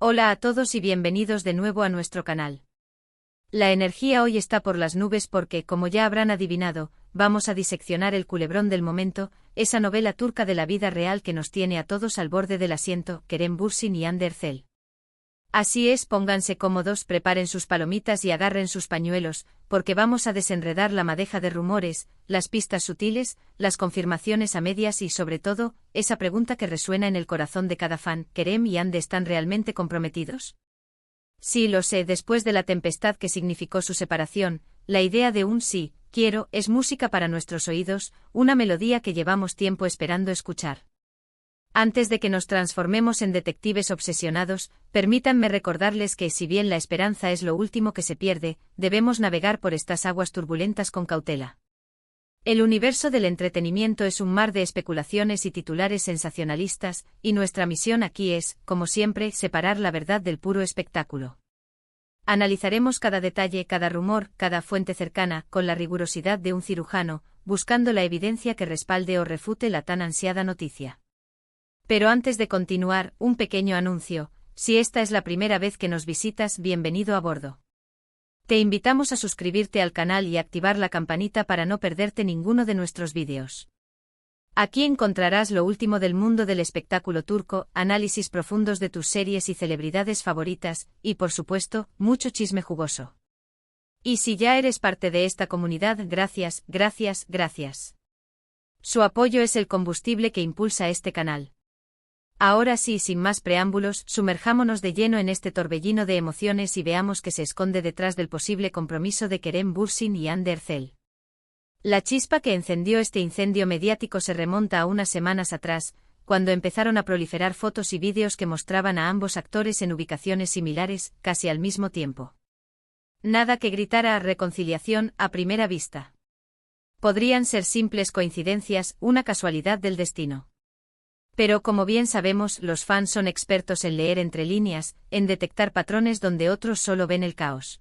Hola a todos y bienvenidos de nuevo a nuestro canal. La energía hoy está por las nubes porque, como ya habrán adivinado, vamos a diseccionar El culebrón del momento, esa novela turca de la vida real que nos tiene a todos al borde del asiento, Kerem Bürsin y Hande Erçel. Así es, pónganse cómodos, preparen sus palomitas y agarren sus pañuelos, porque vamos a desenredar la madeja de rumores, las pistas sutiles, las confirmaciones a medias y, sobre todo, esa pregunta que resuena en el corazón de cada fan: ¿Kerem y Hande están realmente comprometidos? Sí, lo sé, después de la tempestad que significó su separación, la idea de un sí, quiero, es música para nuestros oídos, una melodía que llevamos tiempo esperando escuchar. Antes de que nos transformemos en detectives obsesionados, permítanme recordarles que, si bien la esperanza es lo último que se pierde, debemos navegar por estas aguas turbulentas con cautela. El universo del entretenimiento es un mar de especulaciones y titulares sensacionalistas, y nuestra misión aquí es, como siempre, separar la verdad del puro espectáculo. Analizaremos cada detalle, cada rumor, cada fuente cercana, con la rigurosidad de un cirujano, buscando la evidencia que respalde o refute la tan ansiada noticia. Pero antes de continuar, un pequeño anuncio: si esta es la primera vez que nos visitas, bienvenido a bordo. Te invitamos a suscribirte al canal y activar la campanita para no perderte ninguno de nuestros vídeos. Aquí encontrarás lo último del mundo del espectáculo turco, análisis profundos de tus series y celebridades favoritas, y por supuesto, mucho chisme jugoso. Y si ya eres parte de esta comunidad, gracias, gracias, gracias. Su apoyo es el combustible que impulsa este canal. Ahora sí, sin más preámbulos, sumerjámonos de lleno en este torbellino de emociones y veamos qué se esconde detrás del posible compromiso de Kerem Bürsin y Hande Erçel. La chispa que encendió este incendio mediático se remonta a unas semanas atrás, cuando empezaron a proliferar fotos y vídeos que mostraban a ambos actores en ubicaciones similares, casi al mismo tiempo. Nada que gritara a reconciliación a primera vista. Podrían ser simples coincidencias, una casualidad del destino. Pero como bien sabemos, los fans son expertos en leer entre líneas, en detectar patrones donde otros solo ven el caos.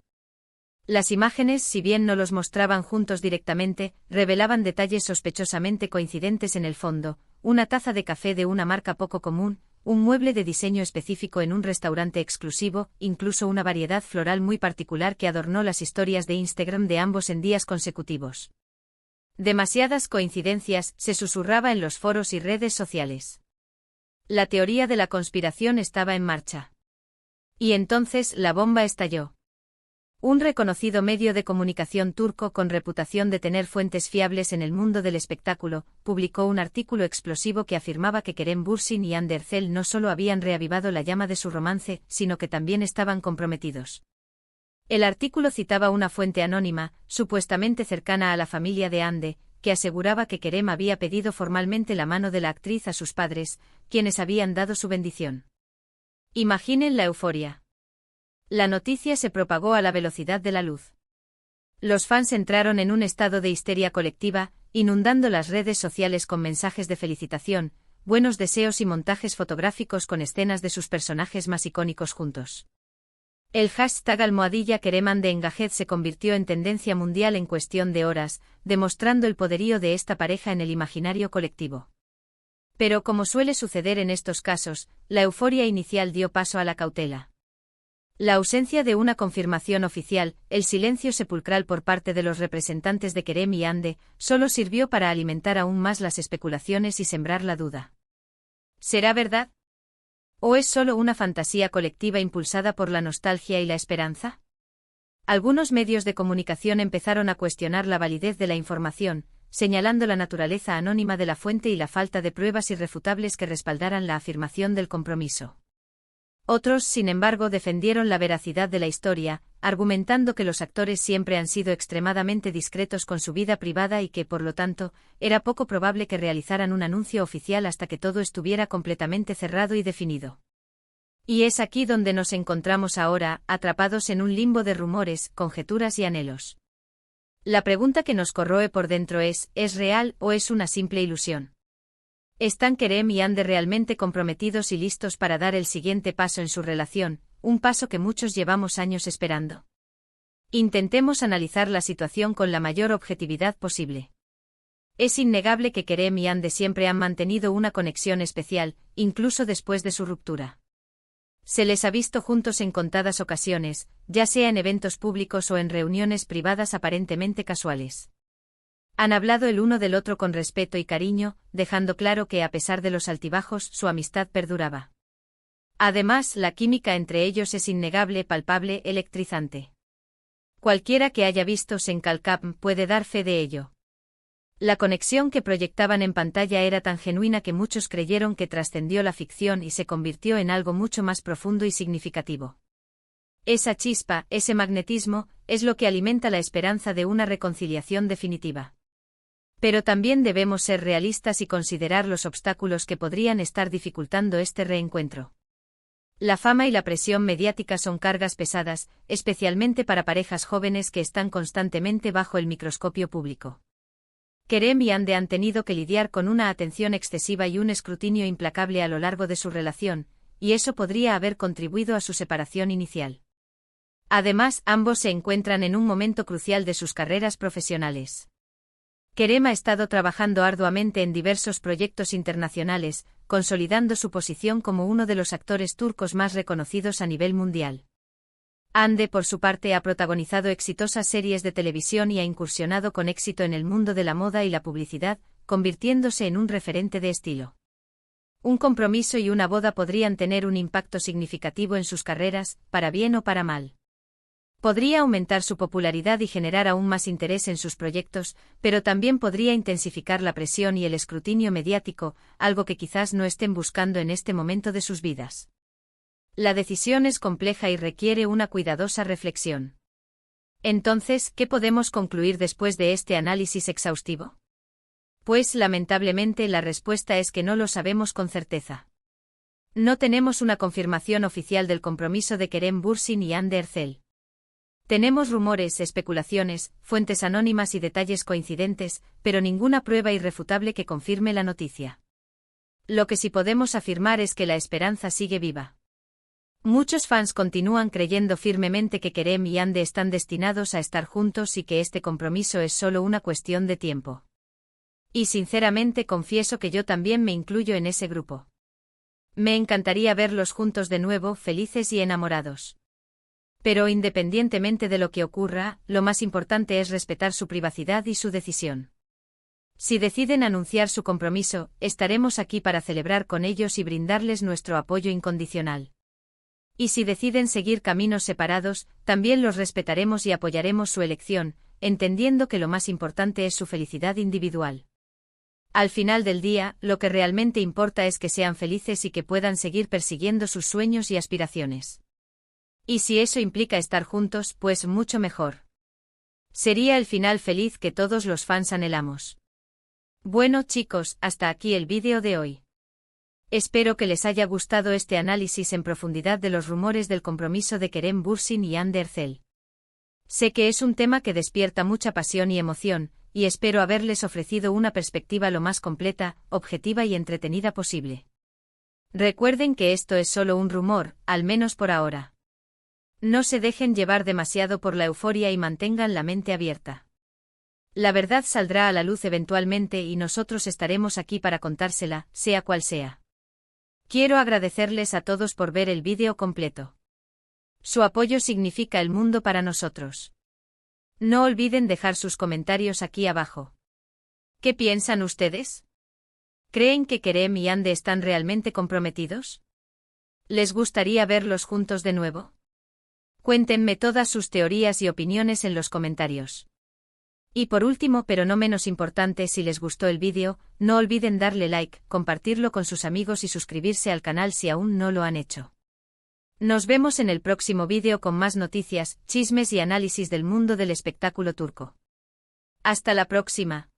Las imágenes, si bien no los mostraban juntos directamente, revelaban detalles sospechosamente coincidentes en el fondo: una taza de café de una marca poco común, un mueble de diseño específico en un restaurante exclusivo, incluso una variedad floral muy particular que adornó las historias de Instagram de ambos en días consecutivos. Demasiadas coincidencias, se susurraba en los foros y redes sociales. La teoría de la conspiración estaba en marcha. Y entonces la bomba estalló. Un reconocido medio de comunicación turco con reputación de tener fuentes fiables en el mundo del espectáculo, publicó un artículo explosivo que afirmaba que Kerem Bürsin y Hande Erçel no solo habían reavivado la llama de su romance, sino que también estaban comprometidos. El artículo citaba una fuente anónima, supuestamente cercana a la familia de Hande, que aseguraba que Kerem había pedido formalmente la mano de la actriz a sus padres, quienes habían dado su bendición. Imaginen la euforia. La noticia se propagó a la velocidad de la luz. Los fans entraron en un estado de histeria colectiva, inundando las redes sociales con mensajes de felicitación, buenos deseos y montajes fotográficos con escenas de sus personajes más icónicos juntos. El hashtag #Kerem Hande Engaged se convirtió en tendencia mundial en cuestión de horas, demostrando el poderío de esta pareja en el imaginario colectivo. Pero como suele suceder en estos casos, la euforia inicial dio paso a la cautela. La ausencia de una confirmación oficial, el silencio sepulcral por parte de los representantes de Kerem y Hande, solo sirvió para alimentar aún más las especulaciones y sembrar la duda. ¿Será verdad? ¿O es solo una fantasía colectiva impulsada por la nostalgia y la esperanza? Algunos medios de comunicación empezaron a cuestionar la validez de la información, señalando la naturaleza anónima de la fuente y la falta de pruebas irrefutables que respaldaran la afirmación del compromiso. Otros, sin embargo, defendieron la veracidad de la historia, argumentando que los actores siempre han sido extremadamente discretos con su vida privada y que, por lo tanto, era poco probable que realizaran un anuncio oficial hasta que todo estuviera completamente cerrado y definido. Y es aquí donde nos encontramos ahora, atrapados en un limbo de rumores, conjeturas y anhelos. La pregunta que nos corroe por dentro ¿es real o es una simple ilusión? ¿Están Kerem y Hande realmente comprometidos y listos para dar el siguiente paso en su relación, un paso que muchos llevamos años esperando? Intentemos analizar la situación con la mayor objetividad posible. Es innegable que Kerem y Hande siempre han mantenido una conexión especial, incluso después de su ruptura. Se les ha visto juntos en contadas ocasiones, ya sea en eventos públicos o en reuniones privadas aparentemente casuales. Han hablado el uno del otro con respeto y cariño, dejando claro que a pesar de los altibajos, su amistad perduraba. Además, la química entre ellos es innegable, palpable, electrizante. Cualquiera que haya visto Senkalkap puede dar fe de ello. La conexión que proyectaban en pantalla era tan genuina que muchos creyeron que trascendió la ficción y se convirtió en algo mucho más profundo y significativo. Esa chispa, ese magnetismo, es lo que alimenta la esperanza de una reconciliación definitiva. Pero también debemos ser realistas y considerar los obstáculos que podrían estar dificultando este reencuentro. La fama y la presión mediática son cargas pesadas, especialmente para parejas jóvenes que están constantemente bajo el microscopio público. Kerem y Hande han tenido que lidiar con una atención excesiva y un escrutinio implacable a lo largo de su relación, y eso podría haber contribuido a su separación inicial. Además, ambos se encuentran en un momento crucial de sus carreras profesionales. Kerem ha estado trabajando arduamente en diversos proyectos internacionales, consolidando su posición como uno de los actores turcos más reconocidos a nivel mundial. Hande, por su parte, ha protagonizado exitosas series de televisión y ha incursionado con éxito en el mundo de la moda y la publicidad, convirtiéndose en un referente de estilo. Un compromiso y una boda podrían tener un impacto significativo en sus carreras, para bien o para mal. Podría aumentar su popularidad y generar aún más interés en sus proyectos, pero también podría intensificar la presión y el escrutinio mediático, algo que quizás no estén buscando en este momento de sus vidas. La decisión es compleja y requiere una cuidadosa reflexión. Entonces, ¿qué podemos concluir después de este análisis exhaustivo? Pues, lamentablemente, la respuesta es que no lo sabemos con certeza. No tenemos una confirmación oficial del compromiso de Kerem Bürsin y Hande Erçel. Tenemos rumores, especulaciones, fuentes anónimas y detalles coincidentes, pero ninguna prueba irrefutable que confirme la noticia. Lo que sí podemos afirmar es que la esperanza sigue viva. Muchos fans continúan creyendo firmemente que Kerem y Hande están destinados a estar juntos y que este compromiso es solo una cuestión de tiempo. Y sinceramente confieso que yo también me incluyo en ese grupo. Me encantaría verlos juntos de nuevo, felices y enamorados. Pero independientemente de lo que ocurra, lo más importante es respetar su privacidad y su decisión. Si deciden anunciar su compromiso, estaremos aquí para celebrar con ellos y brindarles nuestro apoyo incondicional. Y si deciden seguir caminos separados, también los respetaremos y apoyaremos su elección, entendiendo que lo más importante es su felicidad individual. Al final del día, lo que realmente importa es que sean felices y que puedan seguir persiguiendo sus sueños y aspiraciones. Y si eso implica estar juntos, pues mucho mejor. Sería el final feliz que todos los fans anhelamos. Bueno chicos, hasta aquí el vídeo de hoy. Espero que les haya gustado este análisis en profundidad de los rumores del compromiso de Kerem Bürsin y Hande Erçel. Sé que es un tema que despierta mucha pasión y emoción, y espero haberles ofrecido una perspectiva lo más completa, objetiva y entretenida posible. Recuerden que esto es solo un rumor, al menos por ahora. No se dejen llevar demasiado por la euforia y mantengan la mente abierta. La verdad saldrá a la luz eventualmente y nosotros estaremos aquí para contársela, sea cual sea. Quiero agradecerles a todos por ver el vídeo completo. Su apoyo significa el mundo para nosotros. No olviden dejar sus comentarios aquí abajo. ¿Qué piensan ustedes? ¿Creen que Kerem y Hande están realmente comprometidos? ¿Les gustaría verlos juntos de nuevo? Cuéntenme todas sus teorías y opiniones en los comentarios. Y por último, pero no menos importante, si les gustó el vídeo, no olviden darle like, compartirlo con sus amigos y suscribirse al canal si aún no lo han hecho. Nos vemos en el próximo vídeo con más noticias, chismes y análisis del mundo del espectáculo turco. Hasta la próxima.